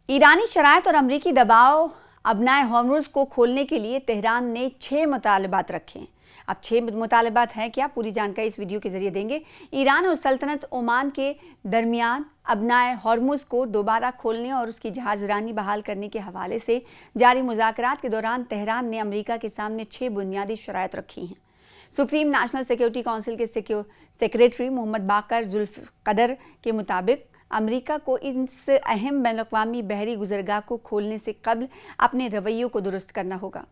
ईरानी शराइत और अमरीकी दबाव अबनाए हॉर्मुज़ को खोलने के लिए तेहरान ने 6 मुतालबात रखे हैं। अब 6 मुतालबात हैं क्या, पूरी जानकारी इस वीडियो के जरिए देंगे। ईरान और सल्तनत ओमान के दरमियान अबनाए हॉर्मुज़ को दोबारा खोलने और उसकी जहाज़रानी बहाल करने के हवाले से जारी मुज़ाकरात के दौरान तेहरान ने अमरीका के सामने 6 बुनियादी शराइत रखी हैं। सुप्रीम नेशनल सिक्योरिटी काउंसिल के सेक्रेटरी मोहम्मद बाकर जुल्फ़क़दर के मुताबिक अमेरिका को इस अहम बैनुल-अक़वामी बहरी गुज़रगाह को खोलने से कबल अपने रवैयों को दुरुस्त करना होगा।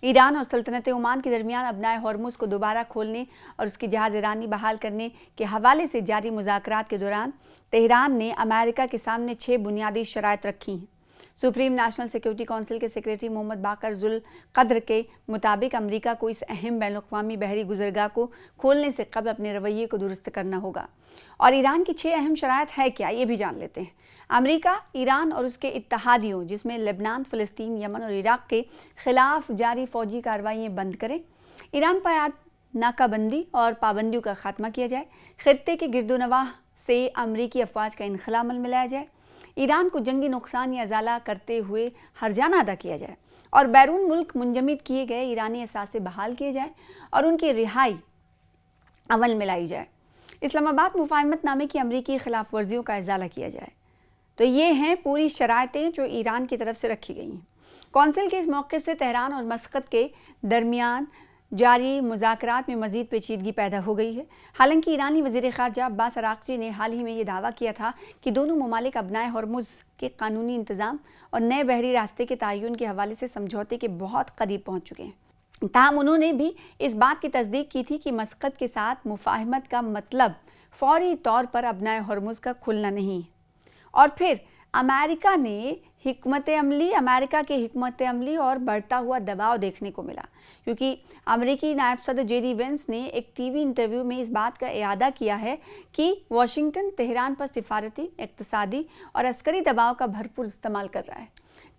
ईरान और सल्तनत ओमान के दरमियान अबनाए हॉर्मुज़ को दोबारा खोलने और उसकी जहाज़रानी बहाल करने के हवाले से जारी मुज़ाकरात के दौरान तेहरान ने अमेरिका के सामने 6 बुनियादी शराइत रखी हैं। सुप्रीम नेशनल सिक्योरिटी काउंसिल के सेक्रेटरी मोहम्मद बाकर जुल्फ़क़दर के मुताबिक अमेरिका को इस अहम बैनुल-अक़वामी बहरी गुज़रगाह को खोलने से कबल अपने रवैये को दुरुस्त करना होगा। और ईरान की 6 अहम शराइत है क्या, ये भी जान लेते हैं। अमेरिका, ईरान और उसके इत्तेहादियों जिसमें लेबनान, फ़लस्तीन, यमन और इराक़ के ख़िलाफ़ जारी फ़ौजी कार्रवाइयाँ बंद करें। ईरान पर आयात नाकाबंदी और पाबंदियों का खात्मा किया जाए। ख़ित्ते के गिरदोनवाह से अमरीकी अफ़वाज का इनख़ला अमल में लाया जाए। ईरान को जंगी नुकसान या इज़ाला करते हुए हर्जाना अदा किया जाए और बैरून मुल्क मुंजमद किए गए ईरानी असासे बहाल किए जाए और उनकी रिहाई अमल में लाई जाए। इस्लामाबाद मुफ़ाहमतनामे की अमरीकी खिलाफ वर्जियों का इज़ाला किया जाए। तो ये हैं पूरी शराइतें जो ईरान की तरफ से रखी गई हैं। कौंसिल के इस मौक़िफ़ से तेहरान और मस्कत के दरमियान जारी मुज़ाकरात में मज़ीद पेचीदगी पैदा हो गई है। हालांकि ईरानी वज़ीर ख़ारजा अब्बास अराग़ची ने हाल ही में ये दावा किया था कि दोनों ममालिक अबनाए हॉर्मुज़ के कानूनी इंतज़ाम और नए बहरी रास्ते के तयन के हवाले से समझौते के बहुत करीब पहुँच चुके हैं। ताहम उन्होंने भी इस बात की तस्दीक की थी कि मस्कत के साथ मुफ़ाहमत का मतलब फ़ौरी तौर पर अबनाए हॉर्मुज़ का खुलना नहीं है। और फिर अमेरिका के हिकमत अमली और बढ़ता हुआ दबाव देखने को मिला, क्योंकि अमेरिकी नायब सदर जेडी वेंस ने एक टीवी इंटरव्यू में इस बात का इआदा किया है कि वाशिंगटन तेहरान पर सिफारती, इक़्तिसादी और अस्करी दबाव का भरपूर इस्तेमाल कर रहा है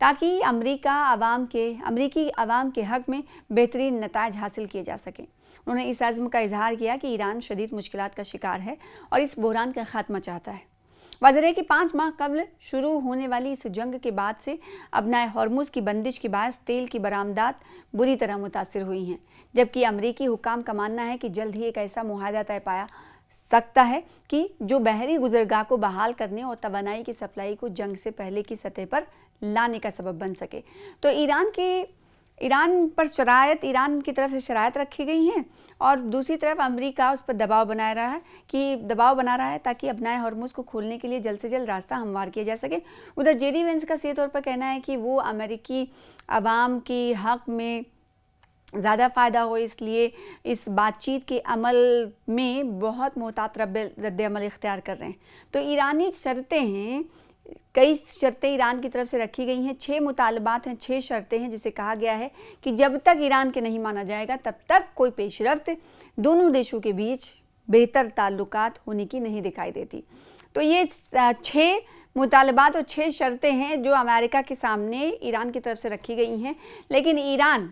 ताकि अमरीकी अवाम के हक़ में बेहतरीन नताइज हासिल किए जा सकें। उन्होंने इस अज़्म का इजहार किया कि ईरान शदीद मुश्किलात का शिकार है और इस बहरान का खात्मा चाहता है। वाज़ेह है कि 5 माह कबल शुरू होने वाली इस जंग के बाद से अबनाए हॉर्मुज़ की बंदिश के बायस तेल की बरामदात बुरी तरह मुतासिर हुई हैं, जबकि अमरीकी हुकाम का मानना है कि जल्द ही एक ऐसा मुआहदा तय पाया सकता है कि जो बहरी गुज़रगाह को बहाल करने और तवानाई की सप्लाई को जंग से पहले की सतह पर लाने का सबब बन सके। तो ईरान की तरफ से शराइत रखी गई हैं और दूसरी तरफ अमेरिका उस पर दबाव बना रहा है ताकि अबनाए हॉर्मुज़ को खोलने के लिए जल्द से जल्द रास्ता हमवार किया जा सके। उधर जेडी वेंस का सीधे तौर पर कहना है कि वो अमेरिकी अवाम के हक़ में ज़्यादा फ़ायदा हो, इसलिए इस बातचीत के अमल में बहुत मोहतात रद्द अमल इख्तियार कर रहे हैं। तो ईरानी शर्तें हैं, कई शर्तें ईरान की तरफ से रखी गई हैं। 6 मुतालबात हैं, 6 शर्तें हैं, जिसे कहा गया है कि जब तक ईरान के नहीं माना जाएगा तब तक कोई पेशरफ्त दोनों देशों के बीच बेहतर ताल्लुकात होने की नहीं दिखाई देती। तो ये 6 मुतालबात और 6 शर्तें हैं जो अमेरिका के सामने ईरान की तरफ से रखी गई हैं। लेकिन ईरान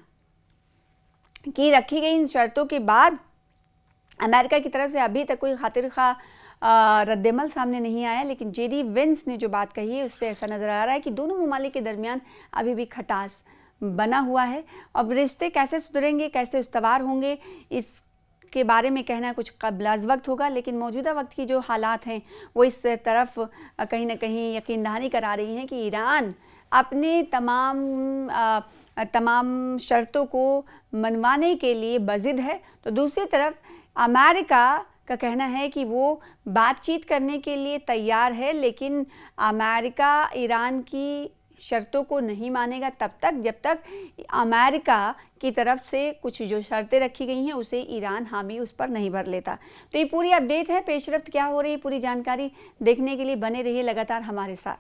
की रखी गई इन शर्तों के बाद अमेरिका की तरफ से अभी तक कोई खातिर खा रद्दमल सामने नहीं आया। लेकिन जेडी वेंस ने जो बात कही है उससे ऐसा नज़र आ रहा है कि दोनों ममालिक के दरमियान अभी भी खटास बना हुआ है। अब रिश्ते कैसे सुधरेंगे, कैसे उस्तवार होंगे, इसके बारे में कहना कुछ कबल वक्त होगा। लेकिन मौजूदा वक्त की जो हालात हैं वो इस तरफ कहीं ना कहीं यकीन दहानी करा रही हैं कि ईरान अपने तमाम शर्तों को मनवाने के लिए बज़िद है। तो दूसरी तरफ अमेरिका का कहना है कि वो बातचीत करने के लिए तैयार है, लेकिन अमेरिका ईरान की शर्तों को नहीं मानेगा तब तक जब तक अमेरिका की तरफ से कुछ जो शर्तें रखी गई हैं उसे ईरान हामी उस पर नहीं भर लेता। तो ये पूरी अपडेट है, पेशरफ्त क्या हो रही है, पूरी जानकारी देखने के लिए बने रहिए लगातार हमारे साथ।